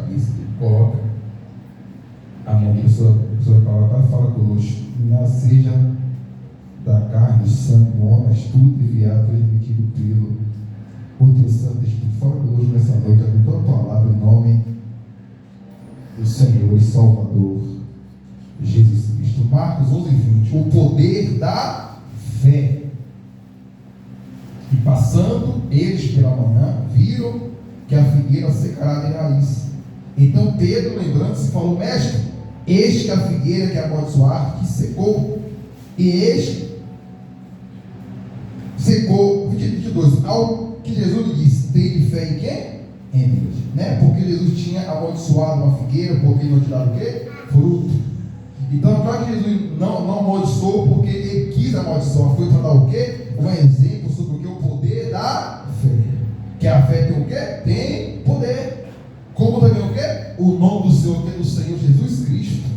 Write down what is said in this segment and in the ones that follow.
cabeça, coloca a mão da pessoa fala, fala conosco, não seja da carne, do sangue, do homem, mas tudo enviado, transmitido pelo teu Santo Espírito. Fala conosco nessa noite, a tua palavra, em nome do Senhor e Salvador Jesus Cristo. Marcos 11:20, o poder da fé. E passando eles pela manhã, viram que a figueira secará de raiz. Então Pedro, lembrando-se, falou: mestre, eis que a figueira que amaldiçoaste, que secou, e este secou. 22, ao que Jesus lhe disse: tem de fé em quem? Em Deus, né? Porque Jesus tinha amaldiçoado uma figueira, porque não te dava o quê? Fruto. Então, claro que Jesus não amaldiçoou porque ele quis amaldiçoar, foi para dar o quê? Um exemplo sobre o que? O poder da fé. Que a fé tem o quê? Tem poder. Como também o quê? O nome do Senhor, que é do Senhor Jesus Cristo.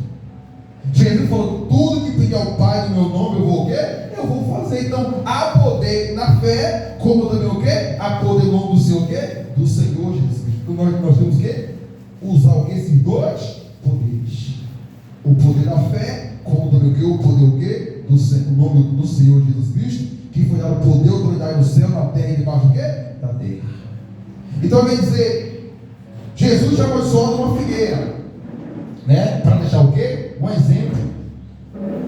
Jesus falou: tudo que pedir ao Pai no meu nome, eu vou o quê? Eu vou fazer. Então, há poder na fé, como também o quê? Há poder no nome do Senhor, o quê? Do Senhor Jesus Cristo. Então, nós temos que usar o quê? Esses dois poderes. O poder da fé, como também o quê? O poder o quê? O nome do Senhor Jesus Cristo, que foi dado poder e autoridade no céu, na terra e debaixo do quê? Da terra. Então, quer dizer, Jesus já amaldiçoou uma figueira, né? Para deixar o quê? Um exemplo.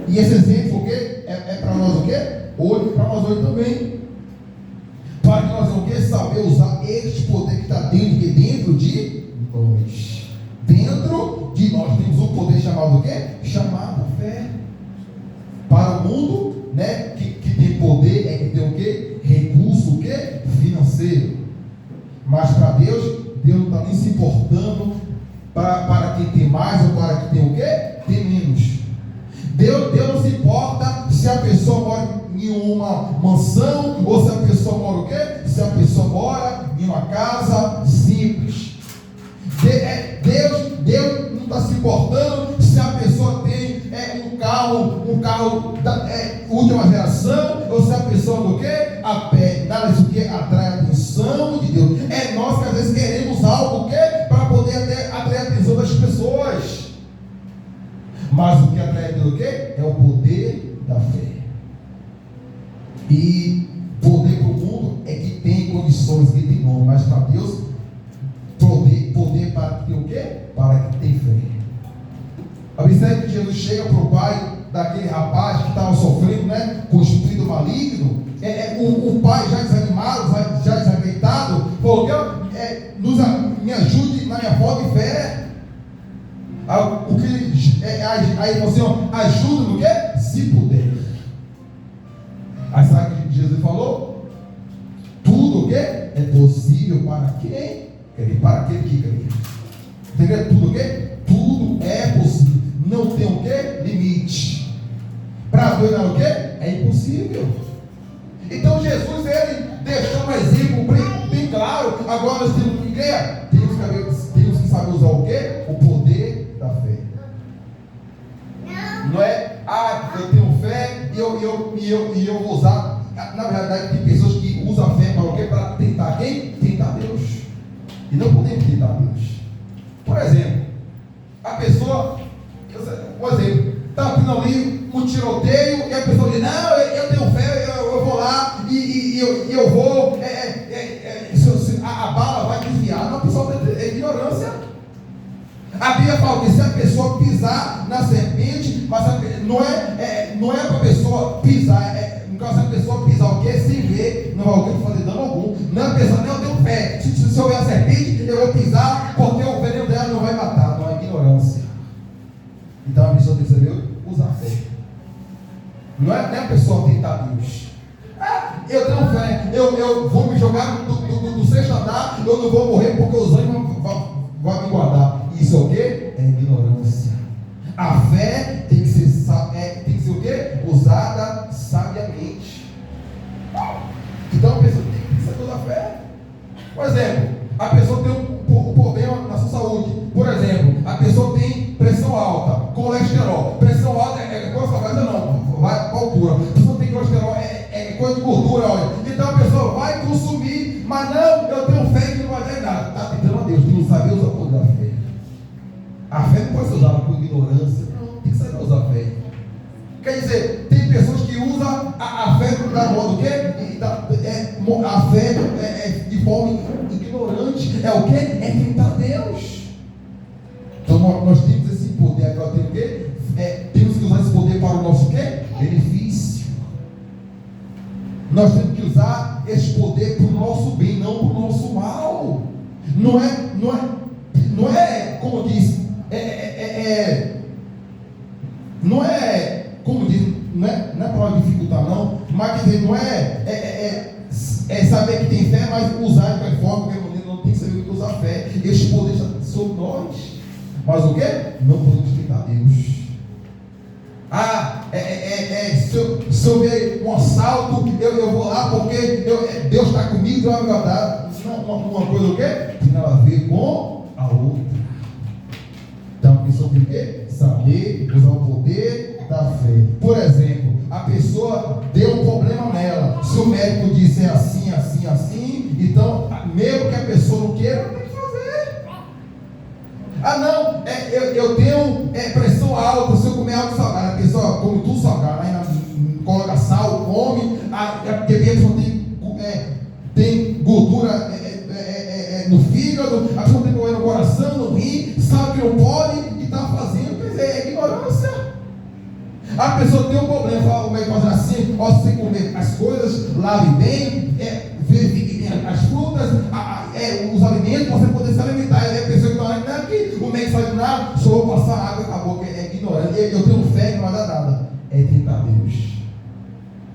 E esse exemplo o quê? É para nós o quê? Hoje, para nós hoje também. Para que nós o quê? Saber usar este poder que está dentro de nós. Dentro de nós temos um poder chamado o quê? Chamado fé. Para o mundo, né? Que tem poder, é que tem o quê? Recurso o quê? Financeiro. Mas para Deus não está nem se importando para quem tem mais ou para quem tem o quê? Tem menos. Deus não se importa se a pessoa mora em uma mansão ou se a pessoa mora o quê? Se a pessoa mora em uma casa simples. Deus não está se importando se a pessoa tem um carro da última geração ou se a pessoa do quê? A pé. Nada disso que atrai a atenção de Deus. É nós que às vezes queremos algo que para poder atrair a atenção das pessoas. Mas o que atrai a Deus o quê? É o poder da fé. E poder para o mundo é que tem condições, que tem nome, mas para Deus poder para que tem o quê? Para que tem fé. Observe que Jesus chega para o pai daquele rapaz que estava sofrendo, né, com o espírito maligno. O pai já desanimado, já desajeitado, falou: me ajude na minha falta de fé. Aí você ajuda no quê? Se puder. Aí sabe o que Jesus falou? Tudo o quê? É possível para quem? Para aquele que crê. Entendeu? Tudo o quê? Tudo é possível. Não tem o quê? Limite. Para Deus não é o quê? É impossível. Então Jesus, ele deixou um exemplo bem claro. Agora nós temos que crer. Temos que saber usar o quê? O poder da fé. Não é, eu tenho fé e eu vou usar. Na verdade, tem pessoas que usam a fé para o quê? Para tentar quem? Tentar Deus. E não podemos tentar Deus. Por exemplo, a pessoa, por exemplo, está tendo ali um tiroteio e a pessoa diz: não, eu tenho fé, eu vou lá e eu vou, a bala vai desviar. Não, pessoal, é ignorância. A Bíblia fala que se a pessoa pisar na serpente, mas não é para a pessoa pisar, no caso, se a pessoa pisar o quê? Sem ver, não vai fazer dano algum. Não é a pessoa: não, eu tenho fé, se eu ver a serpente, eu vou pisar, porque o veneno dela não vai matar. Não é ignorância. Então a pessoa tem que saber usar fé. Não é a pessoa tentar Deus. Eu tenho fé, eu vou me jogar do sexto andar, eu não vou morrer porque os anjos vão me guardar. Isso é o quê? É ignorância. A fé tem que ser o quê? Usada sabiamente. Então a pessoa tem que saber usar a fé. Por exemplo, a pessoa tem um problema na sua saúde. Por exemplo, a pessoa tem pressão alta, colesterol. Pressão alta é coisa da cabeça, não, vai para a altura. A pessoa tem colesterol, é coisa de gordura, olha. Então a pessoa vai consumir, mas não, eu tenho fé que não vai dar nada. Está tentando a Deus, tu não sabe usar o poder da fé. A fé não pode ser usada por ignorância, não, tem que saber usar a fé. Quer dizer, tem pessoas que usam a fé da modo o quê? A fé de forma ignorante. É o quê? É tentar Deus. Então nós temos esse poder. Agora tem o quê? Temos que usar esse poder para o nosso quê? Benefício. Nós temos que usar esse poder para o nosso bem, não para o nosso mal. Não é como diz, não é como diz, não é para dificultar não, mas quer dizer, não é saber que tem fé, mas usar de qualquer forma, porque não tem que saber o que usar fé. Esse poder está sobre nós. Mas o que? Não podemos tentar Deus. Se eu ver um assalto, eu vou lá porque Deus está comigo, vai me guardar. Uma coisa o quê? Tem nada a ver com a outra. Então, a pessoa tem o quê? Saber usar o poder da fé. Por exemplo, a pessoa deu um problema nela. Se o médico disse assim, assim, assim, então, mesmo que a pessoa não queira, tem que fazer. Eu tenho pressão alta, se eu comer algo salgado, a pessoa come tudo salgado, aí coloca sal, come, porque a pessoa tem gordura no fígado, a pessoa tem problema no coração, no rim, sabe que não pode e está fazendo, quer dizer, é ignorância. A pessoa tem um problema, fala, como é que fazer assim, ó, se você comer as coisas, lave bem, verifique bem as frutas, os alimentos, para você poder se alimentar. Aí a pessoa ignorante, não é que o médico faz nada, só vou passar água e acabou, que é ignorante. Eu tenho fé que não vai dar nada, é tentar Deus.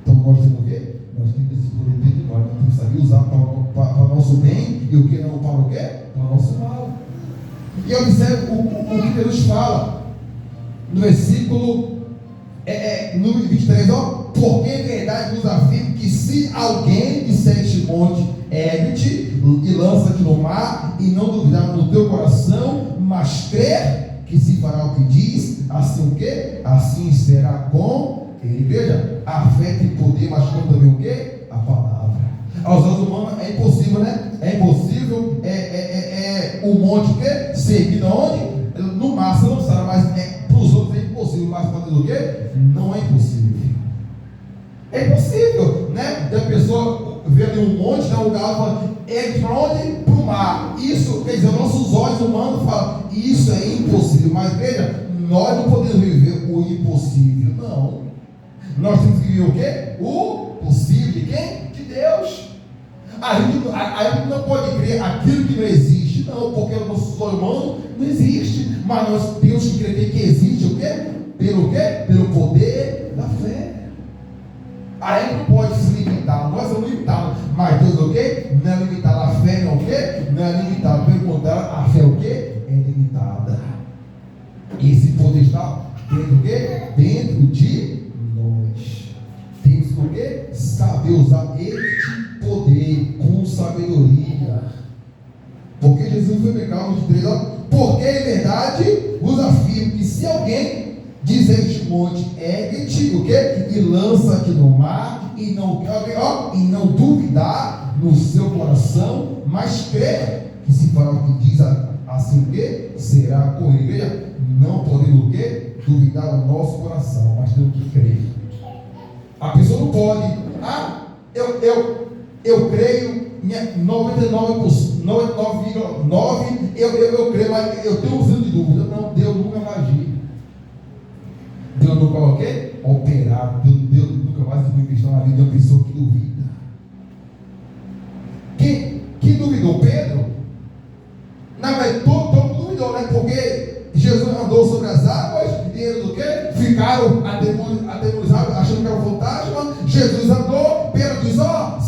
Então nós temos o quê? Nós temos esse poder dentro de nós, nós temos que saber usar para o nosso bem e o que não para o quê? Para o nosso mal. E observe o que Jesus fala no versículo número 23, ó. Porque em verdade vos afirmo que se alguém disser este monte, ergue-te e lança-te no mar, e não duvidar no teu coração, mas crer que se fará o que diz, assim o quê? Assim será com ele. Veja, a fé tem poder, mas como também o quê? A palavra. Aos olhos humanos é impossível, né? É impossível, o monte o quê? Seguindo aonde? No mar se lançaram, mas para os outros é impossível, mas para Deus o quê? Não é impossível. É impossível, né? E a pessoa vê ali um monte, né? O galo fala, para onde? Para o mar. Isso, quer dizer, nossos olhos humanos falam, isso é impossível. Mas veja, nós não podemos viver o impossível, não. Nós temos que viver o quê? O possível de quem? De Deus. A gente não pode crer aquilo que não existe, não, porque o nosso olho humano não existe. Mas nós temos que crer que existe o quê? Pelo quê? Pelo poder da fé. A gente não pode se limitar, nós somos limitados, mas Deus o quê? Não é limitado, a fé não é o quê? Não é limitada, pelo contrário, a fé o quê? É limitada. E esse poder está dentro do quê? Dentro de nós. Temos que o quê? Saber usar este poder com sabedoria. Porque Jesus foi pegar os 3, ó. Porque em verdade vos afirmo que se alguém dizer este monte, ergue-te, o quê? E lança-te no mar, e não duvidar no seu coração, mas crer que se fará o que diz, assim o quê? Será com ele. Veja, não podemos o quê? Duvidar do nosso coração, mas temos que crer. A pessoa não pode, eu creio, 99,9%, eu creio, mas eu tenho um fio de dúvida. Não, Deus nunca vai agir. Deus nunca vai o quê? Operar. Deus nunca vai se manifestar na vida de uma pessoa que duvida. Quem duvidou? Pedro? Na verdade, todo mundo duvidou, né? Porque Jesus andou sobre as águas e eles o quê? Ficaram atemorizados, achando que era um fantasma. Jesus andou, Pedro diz,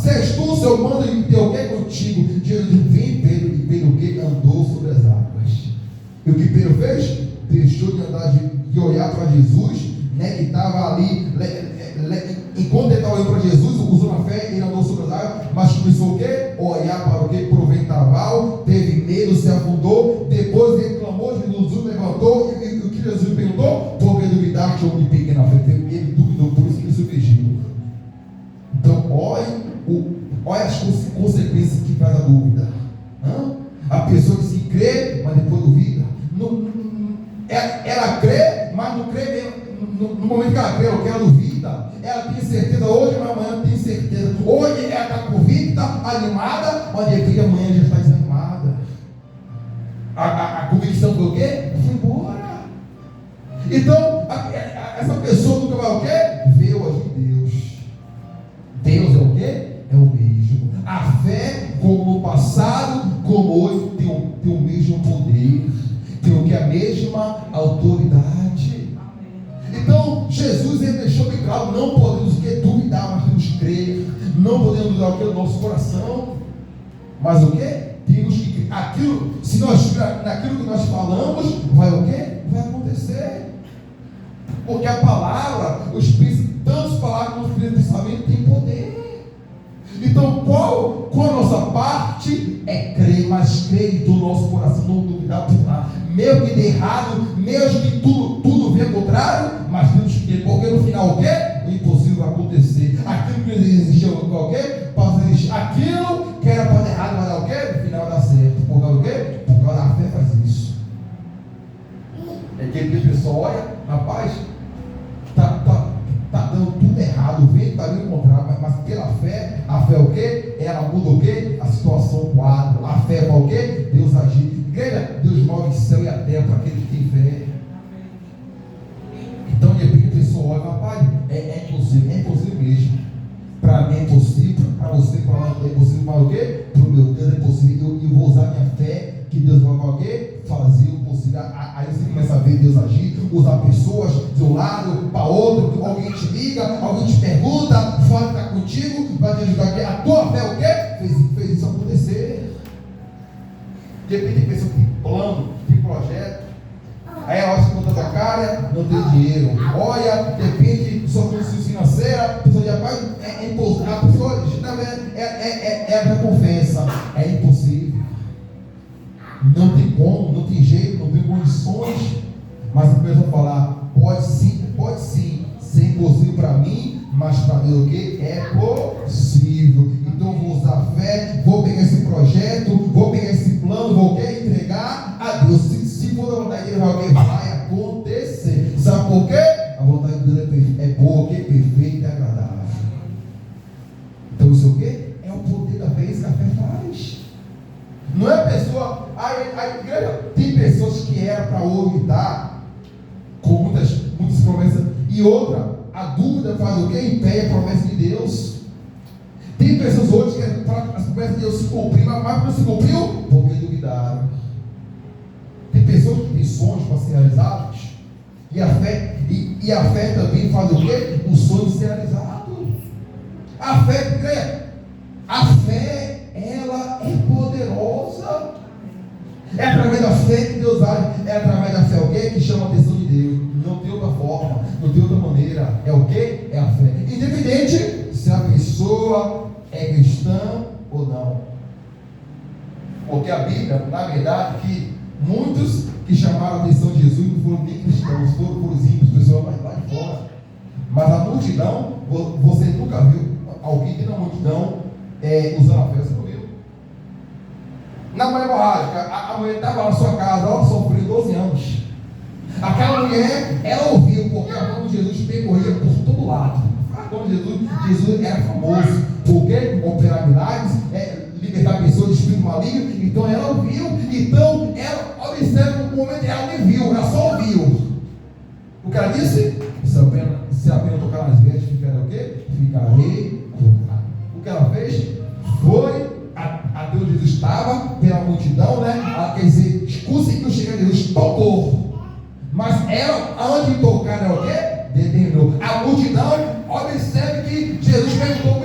se és tu, seu mando e ter o quê contigo? Jesus diz, vem Pedro, e Pedro o quê? Andou sobre as águas. E o que Pedro fez? Deixou de andar, de olhar para Jesus, né, que estava ali, enquanto ele estava olhando para Jesus, usando a fé, ele andou sobre as águas, mas começou o quê? Olhar para o quê? Para o vendaval, teve medo, se afundou, depois ele clamou, Jesus levantou, e o que Jesus perguntou? Porque duvidaste, homem de pequena fé, ele duvidou, por isso que ele submergiu. Então, olha as consequências que traz a dúvida. A pessoa diz que crê, mas depois duvida. momento que ela crê, ela duvida, ela tem certeza hoje, mas amanhã tem certeza. Hoje ela está convicta, animada, mas de repente amanhã já está desanimada. A convicção foi o quê? Foi embora. Então, essa pessoa nunca vai o quê? Ver o agir de Deus. Deus é o quê? É o mesmo. A fé, como no passado, como hoje, tem o mesmo poder, tem o que? A mesma autoridade. Então, Jesus ele deixou bem claro: não podemos o quê? Duvidar, mas temos que crer. Não podemos duvidar o que? O nosso coração. Mas o quê? Temos que crer. Aquilo, se nós naquilo que nós falamos, vai o quê? Vai acontecer. Porque a palavra, os Espíritos, tantas palavras como o Espírito Pensamento tem poder. Então, qual a nossa parte? É crer, mas crer do nosso coração, não duvidar por lá. Mesmo que dê errado, mesmo que tudo venha contrário, mas temos que crer, porque no final o quê? O impossível vai acontecer. Aquilo que existiu o quê? Pode existir. Aquilo que era para dar errado vai dar o quê? No final dá certo. Por causa do quê? Por causa da fé faz isso. É que a pessoa olha, rapaz, está dando tudo errado, o vento está vindo contrário, mas pela fé, a fé é o quê? Ela muda o quê? A situação, o quadro. A fé é o quê? Deus agir. Igreja, Deus move o céu e a terra para aquele que tem fé. Então, de repente, a pessoa olha, rapaz, é impossível mesmo. Para mim é impossível, para você, para lá é impossível, para o quê? Para o meu Deus é impossível. Eu vou usar minha fé, que Deus vai o quê? Fazer o possível. Aí você começa a ver Deus agir, usar pessoas de um lado para outro, alguém te liga, alguém te pergunta, fala que está contigo, vai te ajudar aqui. A tua fé é o quê? Fez isso acontecer. De repente tem pessoa que tem plano, tem projeto. Aí ela olha conta da cara, não tem dinheiro. Olha, de repente, sua condição financeira, a pessoa já vai, a pessoa é a recompensa. É impossível. Não tem como, não tem jeito, não tem condições. Mas a pessoa falar, pode sim, ser impossível para mim, mas para Deus o quê? É possível. Então vou usar a fé, vou pegar esse projeto, vou pegar esse plano, vou entregar a Deus. Se for da vontade de Deus, alguém vai acontecer. Sabe por quê? A vontade de Deus é boa, perfeita e agradável. Então isso é o quê? É o poder da fé, isso que a fé faz. Não é a pessoa, a igreja tem pessoas que eram para ovitar com muitas promessas, e outra, a dúvida faz o quê? Impede a promessa de Deus. Tem pessoas hoje que para as promessas de Deus se cumprir, mas não se cumpriu porque duvidaram. Tem pessoas que têm sonhos para ser realizados, e a fé também faz o quê? O sonho ser realizado. A fé, ela é poderosa. É através da fé que Deus age. É através da fé o quê? Que chama a atenção de Deus. Não tem outra forma, não tem outra maneira. É o quê? É a fé. Independente se a pessoa é cristã ou não. Porque a Bíblia, na verdade, que muitos que chamaram a atenção de Jesus não foram nem cristãos, foram os ímpios, pessoas lá de fora. Mas a multidão, você nunca viu alguém que na multidão usando a fé, você não viu? Na mulher hemorrágica, a mulher estava na sua casa, ela sofreu 12 anos. Aquela mulher, ela ouviu, porque a mão de Jesus percorria por todo lado. A mão de Jesus era famoso. Por quê? Operar milagres, libertar pessoas de espírito maligno. Então ela ouviu. Então ela, observa no momento, ela nem viu, ela só ouviu. O que ela disse? Se apenas tocar nas vestes, ficarei o quê? Ficarei curado. O que ela fez? Foi até onde Jesus estava, pela multidão, né? Ela, quer dizer, conseguiu chegar a Jesus, tocou. Mas ela, antes de tocar, era o quê? Determinou. A multidão, observe que Jesus perguntou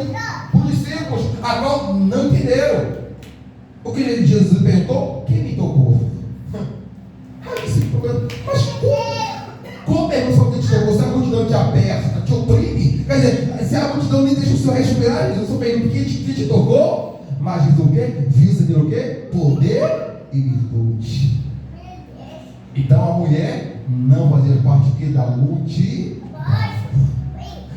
para os discípulos, agora não entenderam. O que Jesus perguntou? Quem me tocou? Mas como é que alguém te tocou? Se a multidão te aperta, te oprime, quer dizer, se a multidão nem deixa o Senhor respirar, Jesus só pergunta quem te tocou? Mas diz o quê? Viu você o quê? Poder e virtude. Então a mulher não fazia parte da multidão.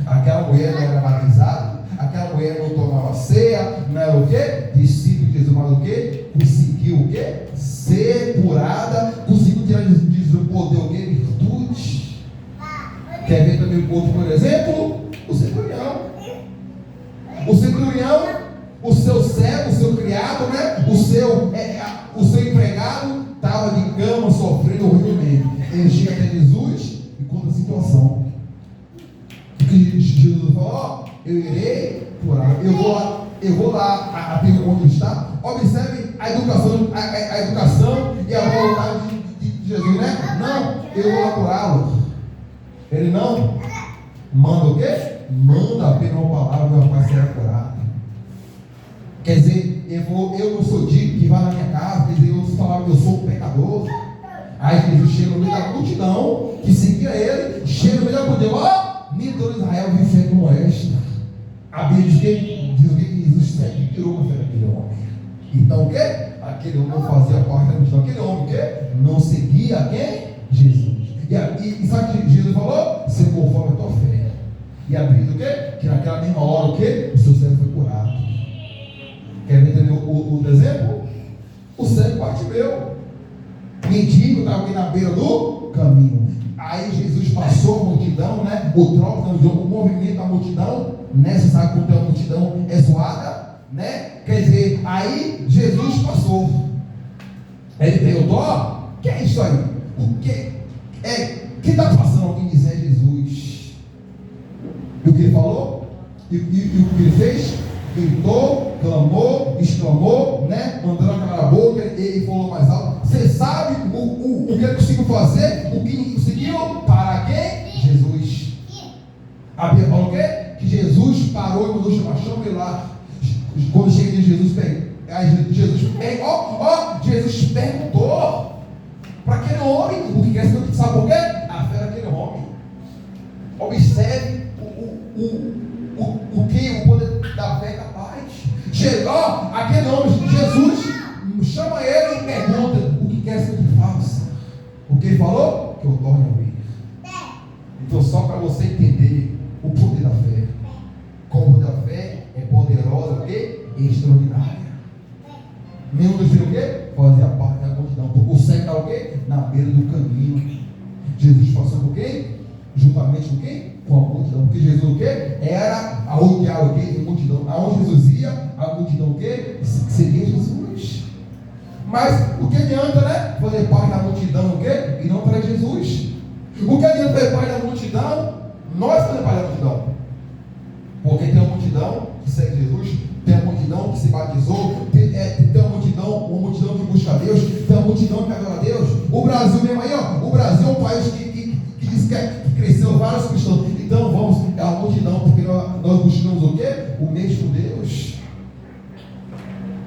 Aquela mulher não era batizada, aquela mulher não tomava ceia, não era o quê? Discípulo de Jesus, mas o quê? Conseguiu o quê? Ser curada, conseguiu tirar de Jesus o poder, o quê? Virtude. Quer ver também por exemplo, o centurião. O centurião, o seu servo, o seu criado, né? o seu empregado estava de cama, sofrendo horrivelmente. Ele chega até Jesus e conta a situação. Que Jesus falou: ó, eu irei curar, eu vou lá até onde está. Observe a educação e a vontade de Jesus, né? Não, eu vou lá curá-lo. Ele não manda o quê? Manda apenas uma palavra, meu pai será curado. Quer dizer, eu não sou digno que vá na minha casa. Quer dizer, eu sou um pecador. Aí Jesus chega no meio da multidão que seguia ele, chega no meio da multidão: ó, nem todo Israel vive fé como esta. A Bíblia diz que Jesus tirou uma fé daquele homem. Então o quê? Aquele homem não fazia parte da multidão. Aquele homem o quê? Não seguia quem? Jesus. E sabe o que Jesus falou? Ser conforme a tua fé. E a Bíblia diz o quê? Que naquela mesma hora o quê? O seu servo foi curado. Quer ver também o exemplo? O servo Bartimeu, mendigo, estava aqui na beira do caminho. Aí Jesus passou a multidão, né? O movimento da multidão, né? Você sabe quando a multidão é zoada, né? Quer dizer, aí Jesus passou. Ele perguntou: ó, o que é isso aí? O que está passando? Alguém dizer Jesus. E o que ele falou? E o que ele fez? Gritou, clamou, exclamou, né? Mandando calar a boca. Ele falou mais alto: você sabe o que ele conseguiu fazer? O que conseguiu? Para quem? Jesus. A Bíblia falou o quê? Que Jesus parou e mandou chama ele lá. Quando chega de Jesus Jesus perguntou para aquele homem o que quer saber. Sabe por quê? A fé daquele homem. Observe o que o poder da fé é capaz. Chegou aquele homem, Jesus chama ele e pergunta: o que quer que eu faça? O que ele falou? Que eu torne a ouvir. Então, só para você entender o poder da fé. Como o poder da fé é poderosa, o quê? Extraordinária. Nenhum dos filhos o quê? Fazia parte da multidão. Porque o cego está o quê? Na beira do caminho. Jesus passou por quê? Juntamente com quem? Com a multidão. Porque Jesus o quê? Era a rodear o quê? A multidão. Aonde Jesus ia, a multidão o quê? Seria Jesus. Mas o que adianta, né? Fazer parte da multidão o quê? E não para Jesus. O que adianta fazer parte da multidão? Nós fazemos parte da multidão. Porque tem uma multidão que segue Jesus, tem uma multidão que se batizou, tem uma multidão que busca Deus, tem uma multidão que adora a Deus. O Brasil mesmo aí, ó, o Brasil é um país que diz que cresceu vários cristãos. Então vamos, é uma multidão, porque nós buscamos o quê? O mesmo Deus.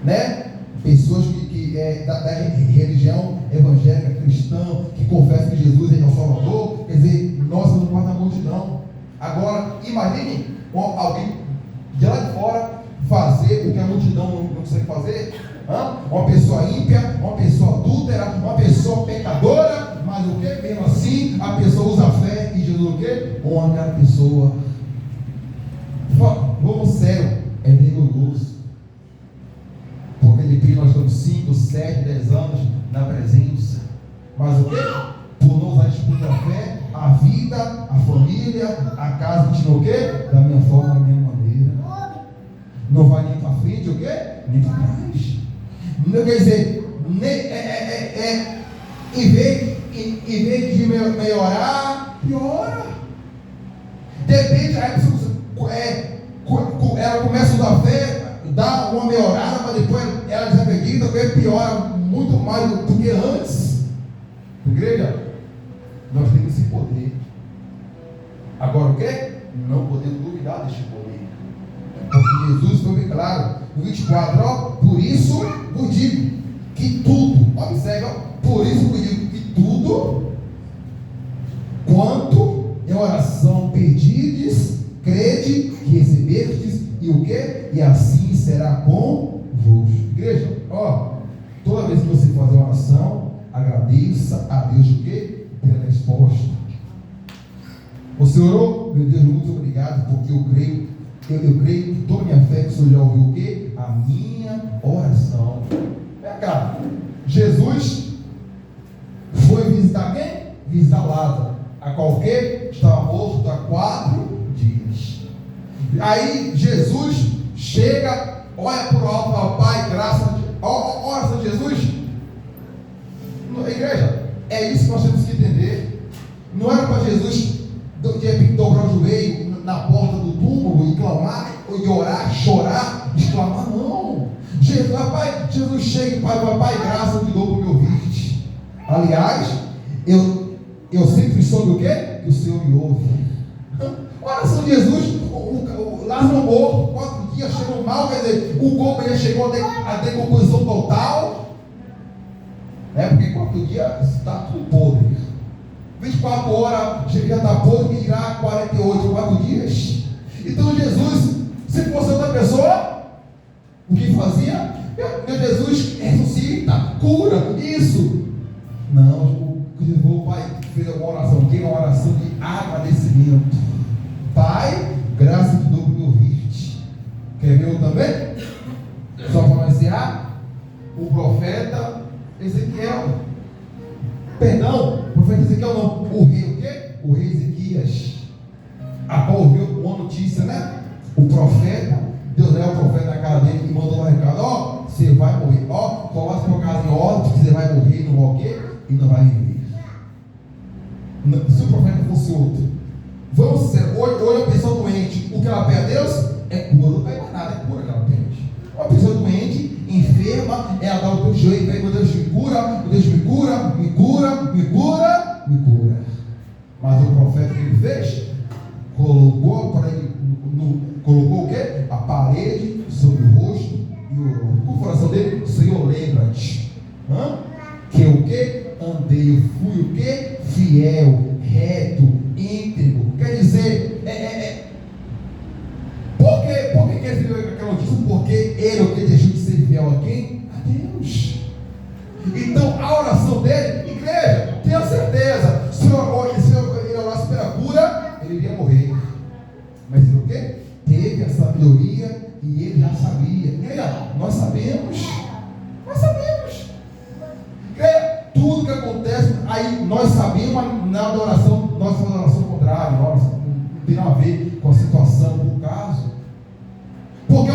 Né? Pessoas que da religião evangélica cristã, que confessam que Jesus é o Salvador. Quer dizer, nós somos parte da multidão. Agora, imagine alguém de lá de fora fazer o que a multidão não consegue fazer. Uma pessoa ímpia, uma pessoa adúltera, uma pessoa pecadora, mas o que? Mesmo assim, a pessoa usa a fé e Jesus o que? Honra aquela pessoa. Vamos sério, é vergonhoso. Porque depois nós estamos 5, 7, 10 anos na presença. Mas o que? Por não usar a fé, a vida, a família, a casa continua o quê? Da minha forma, da minha maneira. Não vai nem para frente, o quê? Nem para trás. Não quer dizer, em vez de melhorar, piora. Depende, ela começa a usar fé, dá uma melhorada, mas depois ela desacredita, piora muito mais do que antes. Igreja, nós temos esse poder. Agora o que? Não podemos duvidar deste poder. Porque Jesus foi bem claro. No 24, ó, por isso vos digo que tudo, observe, ó, por isso vos digo que tudo, quanto em oração pedides, crede que recebestes, e o que? E assim será convosco. Igreja, ó, toda vez que você fazer uma oração, agradeça a Deus o que? Pela resposta. Você orou? Meu Deus, muito obrigado, porque eu creio com toda a minha fé que o Senhor já ouviu o que? A minha oração. Vem cá, Jesus foi visitar quem? Visitar Lázaro. A qualquer estava morto há 4 dias. Aí Jesus chega, olha para o alto, fala: Pai, graças a Deus. Oração de Jesus. Igreja, é isso que nós temos que entender. Não era para Jesus de repente dobrar o joelho na porta do túmulo e clamar, e orar, chorar, exclamar. Não. Jesus chega e Pai, graça eu te dou por me ouvir. Aliás, eu sempre soube o quê? Que o Senhor me ouve. A oração de Jesus, o Lázaro morto, 4 dias, chegou mal, quer dizer, o corpo já chegou a decomposição total. Porque 4 dias está tudo podre. 24 horas já está podre, que dirá 48, 4 dias. Então Jesus, se fosse outra pessoa, o que fazia? Meu Jesus ressuscita, cura, isso. Não, o Pai fez uma oração, que é uma oração de agradecimento. Pai, graças te dou por me ouvir. Quer ver eu também? Só para iniciar, o profeta Ezequiel. Perdão, o profeta Ezequiel não. O rei o quê? O rei Ezequias. A qual ouviu uma notícia, né? O profeta, Deus é o profeta na cara dele e mandou um recado: você vai morrer. Coloque sua casa em ordem, porque você vai morrer, não vai o quê? E não vai viver. Se o profeta fosse outro, vamos ser, hoje a pessoa doente, o que ela pede a Deus é cura, não pede mais nada, é cura que ela pede. Uma pessoa doente, enferma, ela dá o teu joelho e pede: meu Deus me cura, meu Deus me cura, me cura, me cura, me cura. Mas o profeta que ele fez, colocou o quê? A parede sobre o rosto e orou. Com o coração dele: Senhor, lembra-te que o quê? Andei, eu fui o quê? Fiel, reto, íntegro. Quer dizer, por que ele viu aquela notícia? Porque ele o que deixou de ser fiel a quem? A Deus. Então a oração dele, igreja, tenha certeza, se ele orasse pela cura, ele iria morrer. Mas ele o quê? Teve a sabedoria e ele já sabia. Igreja, nós sabemos. Tudo que acontece, aí nós sabemos, mas na oração, nós fazemos a oração contrária, não tem nada a ver com a situação, com o caso. Porque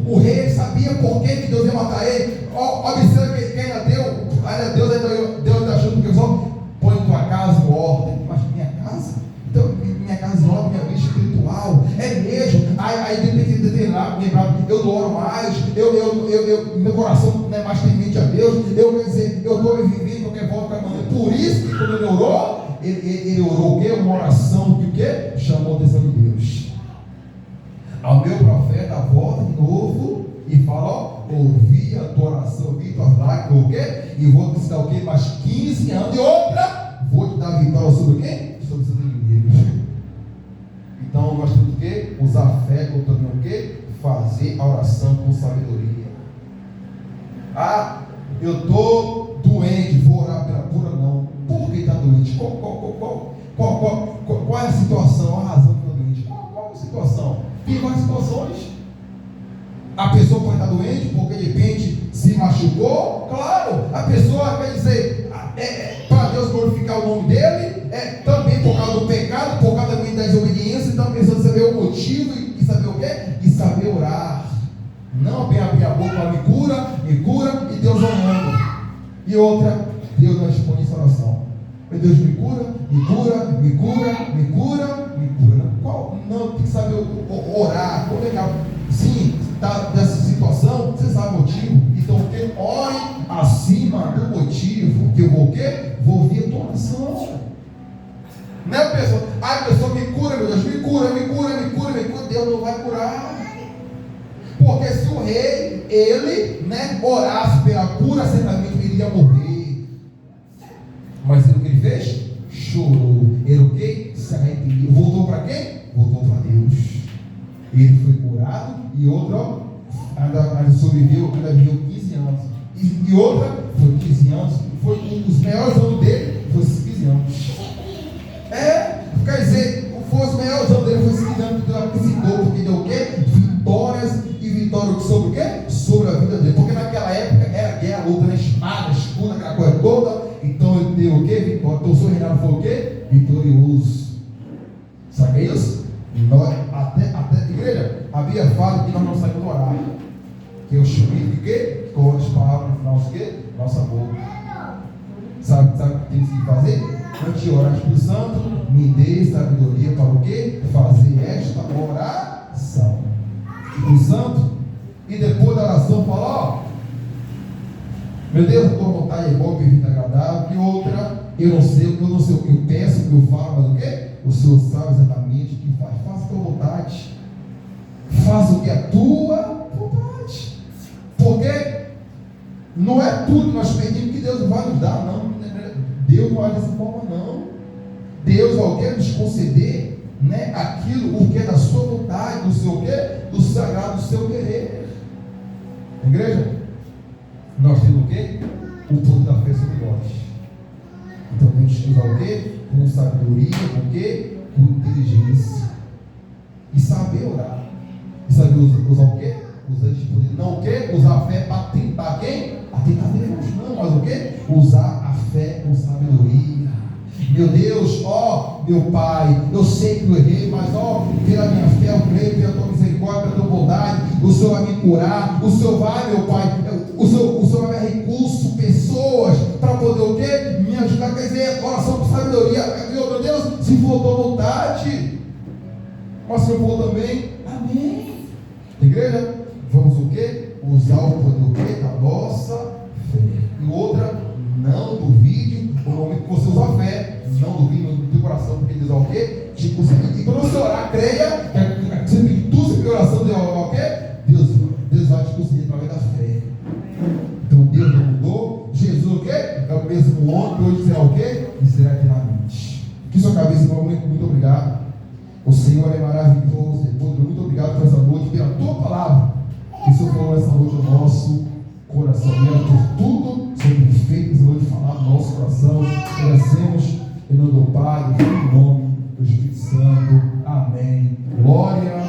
o rei sabia por que Deus ia matar ele. Observa que ainda Deus está achando que só põe tua casa em ordem. Mas minha casa? Então, minha casa em ordem, minha vida espiritual. É mesmo. Aí depende de lembrar, eu não oro mais, meu coração não é mais temente a Deus. Quer dizer, eu estou vivendo de qualquer forma, de qualquer maneira. Por isso que quando ele orou, ele orou o quê? Uma oração que o quê? Chamou a atenção de Deus. Ao meu profeta volta de novo e fala: ouvi a tua oração, ouvi tuas lágrimas, o quê? E vou te dar o quê? Mais 15 anos e outra, vou te dar vitória sobre o quê? Sobre os seus inimigos. Então nós temos o quê? Usar fé, também o quê? Fazer a oração com sabedoria. Eu estou doente, vou orar pela cura? Não. Por que está doente? Qual é a situação, a razão que está doente? Qual a situação? Tem várias situações. A pessoa pode estar doente porque de repente se machucou. Claro, a pessoa quer dizer, para Deus glorificar o nome dele, também por causa do pecado, por causa da desobediência. Então a pessoa saber o motivo e saber o quê? E saber orar. Não apenas abrir a boca, me cura, e Deus orando. E outra, Deus não responde essa oração. Meu Deus, me cura. Qual? Não, tem que saber orar. Sim, está nessa situação, você sabe o motivo. Então, ore acima do motivo. Que eu vou o quê? Vou ouvir a tua oração. Não é a pessoa, a pessoa me cura, meu Deus, me cura. Deus não vai curar. Porque se o rei, ele, orasse pela cura, certamente ele iria morrer. Mas o que ele fez? Chorou. Ele o quê? Se arrependeu. Voltou para quem? Voltou para Deus. Ele foi curado e outra ainda sobreviveu, ainda viveu 15 anos. E outra foi 15 anos. Foi os melhores anos dele, foi 15 anos. Quer dizer, os melhores anos dele foi 15 anos que Deus visitou, porque deu o quê? Vitórias e vitórias sobre o quê? Sobre a vida dele. Porque naquela época era guerra, luta, espada, escudo, aquela coisa toda. Então ele teve o quê? Vitória. Então o seu reinado foi o quê? Vitorioso. Sabe isso? Nós, até igreja, havia fala que nós não saímos do horário. Que eu chamei de quê? Com as palavras no final do quê? Nossa boca. Sabe o que tem que fazer? Antes de orar, Espírito Santo, me dê sabedoria para o quê? Fazer esta oração. Espírito Santo, e depois da oração fala, ó, meu Deus, a tua vontade é boa, perfeita, agradável. E outra, eu não sei o que eu peço, o que eu falo, mas o quê? O Senhor sabe exatamente o que faz. Faça a tua vontade. Faça o que é a tua vontade. Porque não é tudo que nós pedimos que Deus vai nos dar, não. Deus não vai dessa forma, não. Deus vai querer nos conceder, né, aquilo, o que é da sua vontade, do seu quê? Do sagrado, do seu querer. Igreja, nós temos o quê? O poder da fé sobre nós. Então temos que usar o quê? Com sabedoria, com o quê? Com inteligência. E saber orar. E saber usar o quê? Usar esse poder. Não o quê? Usar a fé para tentar quem? Para tentar Deus. Não, mas o quê? Usar a fé com sabedoria. Meu Deus, ó, meu Pai, eu sei que eu errei, mas ó, pela minha fé eu creio, pela tua misericórdia, pela tua bondade, o Senhor vai me curar, o Senhor vai, meu Pai, o Senhor vai dar recursos, pessoas, para poder o quê? Me ajudar, quer dizer, oração com sabedoria. Meu Deus, se for tua vontade, mas se eu for também, amém. Igreja, vamos o quê? Usar o poder do quê? Da nossa fé. E outra, não duvide no momento que você usa a fé. Não duvide no teu coração, porque diz o quê? Tipo, e quando você orar, creia que você pedir tudo oração de o quê? Deus vai te conseguir através da fé. Então Deus não mudou. Jesus o quê? É o mesmo ontem, hoje será o quê? E será eternamente. Que sua cabeça, irmão, muito obrigado. O Senhor é maravilhoso. Muito obrigado por essa noite, pela tua palavra. Que o Senhor falou nessa noite ao nosso coração. Obrigado por tudo sobre feito essa noite falar no nosso coração. Agradecemos em nome do Pai, em nome do Espírito Santo. Amém. Glória